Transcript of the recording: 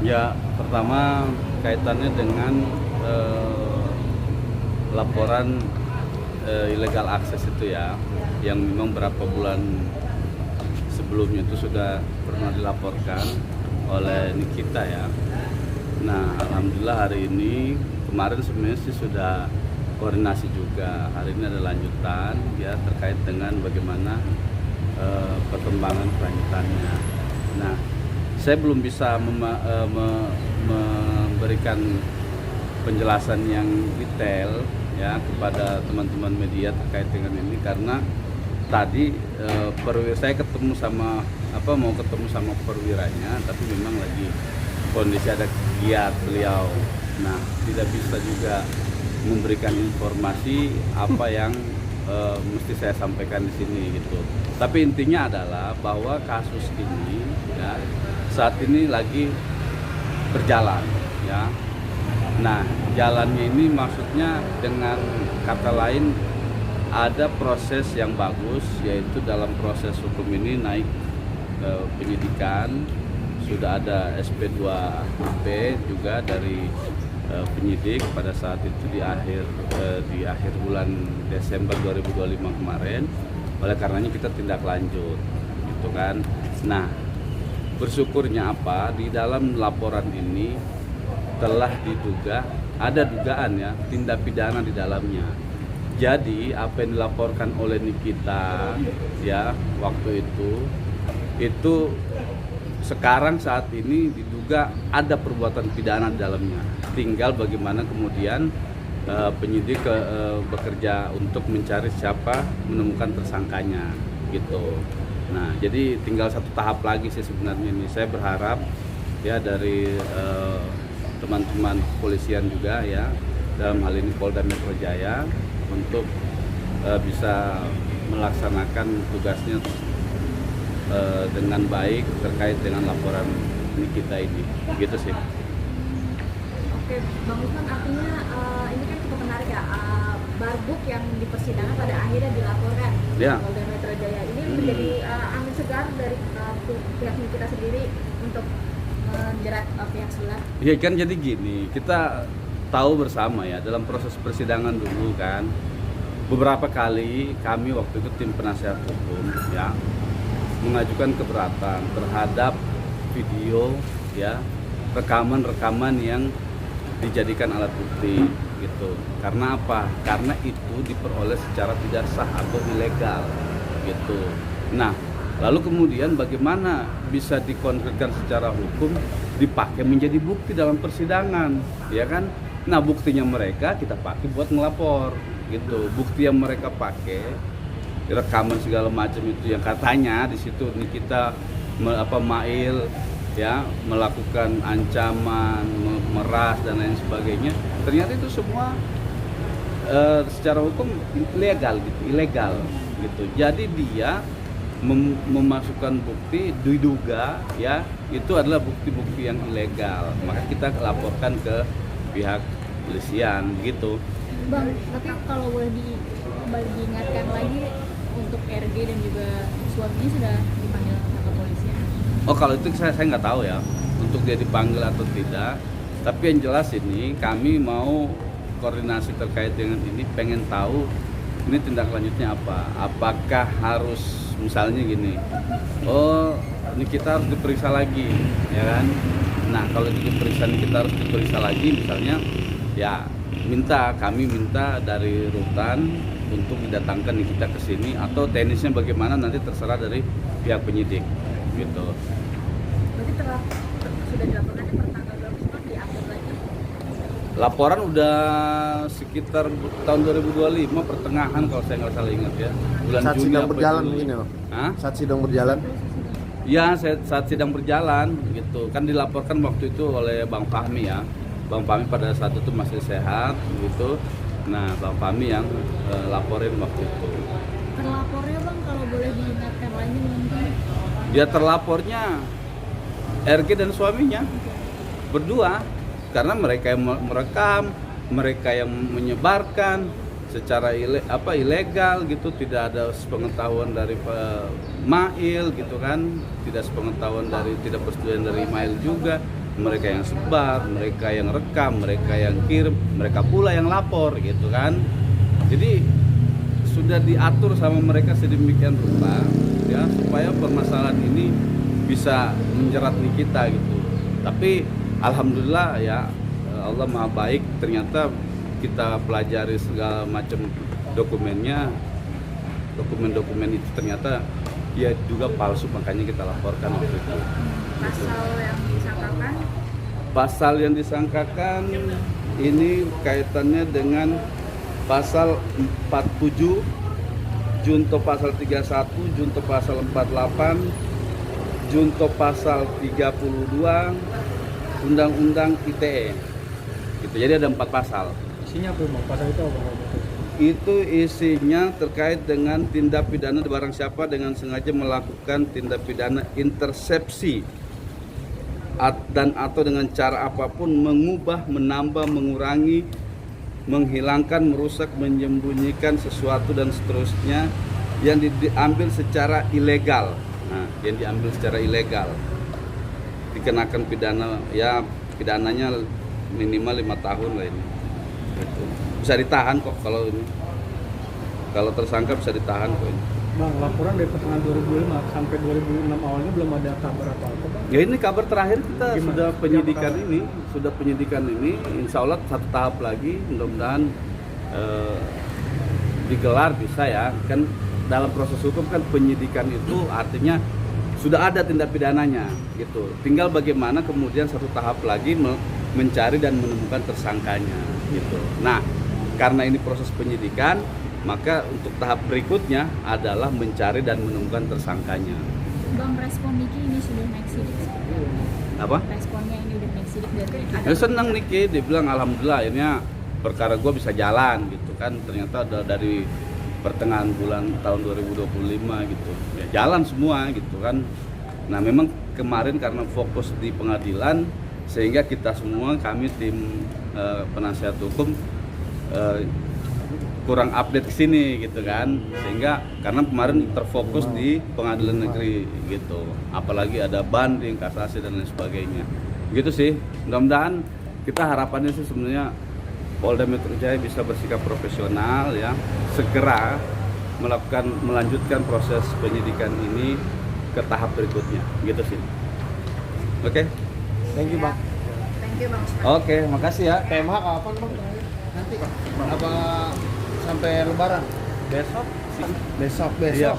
Ya, pertama kaitannya dengan laporan ilegal akses itu ya, yang memang berapa bulan sebelumnya itu sudah pernah dilaporkan oleh Nikita ya. Nah, alhamdulillah hari ini kemarin sebenarnya sih sudah koordinasi juga. Hari ini ada lanjutan ya terkait dengan bagaimana perkembangan kelanjutannya. Nah, saya belum bisa memberikan penjelasan yang detail ya kepada teman-teman media terkait dengan ini karena tadi saya ketemu sama mau ketemu sama perwiranya, tapi memang lagi kondisi ada giat beliau. Nah, tidak bisa juga memberikan informasi apa yang mesti saya sampaikan di sini gitu. Tapi intinya adalah bahwa kasus ini ya saat ini lagi berjalan ya. Nah, jalannya ini maksudnya dengan kata lain ada proses yang bagus, yaitu dalam proses hukum ini naik penyidikan, sudah ada SP2AP juga dari penyidik pada saat itu di akhir bulan Desember 2025 kemarin. Oleh karenanya kita tindak lanjut gitu kan. Nah, bersyukurnya apa, di dalam laporan ini telah diduga ada dugaan ya tindak pidana di dalamnya. Jadi apa yang dilaporkan oleh Nikita ya waktu itu sekarang saat ini diduga ada perbuatan pidana di dalamnya. Tinggal bagaimana kemudian penyidik bekerja untuk mencari siapa, menemukan tersangkanya gitu. Nah, jadi tinggal satu tahap lagi sih sebenarnya ini. Saya berharap ya dari teman-teman kepolisian juga ya, dalam hal ini Polda Metro Jaya untuk bisa melaksanakan tugasnya dengan baik terkait dengan laporan kita ini, gitu sih. Oke, Bang Usman, artinya ini kan cukup menarik ya, Barbuk yang di persidangan pada akhirnya dilaporkan Ya. Polda Metro Jaya. Ini menjadi angin segar dari pihak kita sendiri untuk menjerat pihak sebelah. Iya kan, jadi gini, kita tahu bersama ya dalam proses persidangan dulu kan, beberapa kali kami waktu itu tim penasihat hukum ya mengajukan keberatan terhadap video ya rekaman-rekaman yang dijadikan alat bukti gitu. Karena apa? Karena itu diperoleh secara tidak sah atau ilegal gitu. Nah, lalu kemudian bagaimana bisa dikonkretkan secara hukum dipakai menjadi bukti dalam persidangan, ya kan? Nah, buktinya mereka kita pakai buat ngelapor gitu. Bukti yang mereka pakai rekaman segala macam itu yang katanya di situ nih kita Mail ya melakukan ancaman, meras dan lain sebagainya. Ternyata itu semua secara hukum ilegal gitu. Jadi dia memasukkan bukti diduga ya itu adalah bukti-bukti yang ilegal. Maka kita laporkan ke pihak kepolisian gitu. Bang, tapi kalau boleh diingatkan lagi untuk RG dan juga suaminya sudah dipanggil ke kepolisian. Oh, kalau itu saya nggak tahu ya untuk dia dipanggil atau tidak. Tapi yang jelas ini kami mau koordinasi terkait dengan ini, pengen tahu ini tindak lanjutnya apa. Apakah harus misalnya gini, oh ini kita harus diperiksa lagi, ya kan? Nah, kalau diperiksa kita harus diperiksa lagi, misalnya ya kami minta dari rutan untuk didatangkan kita ke sini, atau teknisnya bagaimana nanti terserah dari pihak penyidik gitu. Berarti sudah dilaporkan per tanggal 12 diupload lagi? Laporan udah sekitar tahun 2025 pertengahan kalau saya nggak salah ingat ya. Bulan Saat Juni sidang apa berjalan Juli. begini loh. Hah? Saat sidang berjalan. Ya, saat sidang berjalan gitu. Kan dilaporkan waktu itu oleh Bang Fahmi ya. Bang Fahmi pada saat itu masih sehat gitu. Nah, Bang Fahmi yang laporin waktu itu. Terlapornya Bang, kalau boleh diingatkan lagi mungkin. Dia terlapornya RG dan suaminya berdua, karena mereka yang merekam, mereka yang menyebarkan secara ilegal gitu, tidak ada sepengetahuan dari Mail gitu kan, tidak sepengetahuan dari, tidak persetujuan dari Mail juga. mereka yang sebar, mereka yang rekam, mereka yang kirim, mereka pula yang lapor gitu kan. Jadi sudah diatur sama mereka sedemikian rupa ya supaya permasalahan ini bisa menjerat kita gitu. Tapi alhamdulillah ya, Allah Maha baik, ternyata kita pelajari segala macam dokumennya, dokumen-dokumen itu ternyata ya juga palsu, makanya kita laporkan waktu itu. Pasal yang disangkakan ini kaitannya dengan pasal 47, junto pasal 31, junto pasal 48, junto pasal 32, Undang-Undang ITE. Gitu. Jadi ada 4 pasal. Isinya apa Bang? Pasal itu apa? Itu isinya terkait dengan tindak pidana barang siapa dengan sengaja melakukan tindak pidana intersepsi dan atau dengan cara apapun mengubah, menambah, mengurangi, menghilangkan, merusak, menyembunyikan sesuatu dan seterusnya yang diambil secara ilegal. Nah, yang diambil secara ilegal dikenakan pidana, ya pidananya minimal 5 tahun lah ini. Gitu. Bisa ditahan kok kalau ini. Kalau tersangka bisa ditahan kok ini. Bang, laporan dari pertengahan 2005 sampai 2006 awalnya belum ada kabar apa-apa Bang? Ya ini kabar terakhir kita Gimana? sudah penyidikan ini, insya Allah 1 tahap lagi, mudah-mudahan digelar bisa ya. Kan dalam proses hukum kan penyidikan itu artinya sudah ada tindak pidananya gitu. Tinggal bagaimana kemudian 1 tahap lagi mencari dan menemukan tersangkanya gitu. Nah, karena ini proses penyidikan, maka untuk tahap berikutnya adalah mencari dan menemukan tersangkanya. Bang, respon Niki ini sudah naik sidik. Apa? Responnya ini udah naik sidik dari ada. Ya senang Niki, dia bilang alhamdulillah akhirnya perkara gue bisa jalan gitu kan. Ternyata ada dari pertengahan bulan tahun 2025 gitu. Ya jalan semua gitu kan. Nah memang kemarin karena fokus di pengadilan sehingga kita semua, kami tim penasihat hukum kurang update ke sini gitu kan, sehingga karena kemarin terfokus di pengadilan negeri gitu, apalagi ada banding, kasasi dan lain sebagainya gitu sih. Mudah-mudahan kita harapannya sih sebenarnya Polda Metro Jaya bisa bersikap profesional ya, segera melanjutkan proses penyidikan ini ke tahap berikutnya gitu sih. Oke. Thank you Bang. Thank you Bang. Oke, makasih ya. PMH kapan Bang? Nanti apa sampai lebaran? Besok Besok. Iya.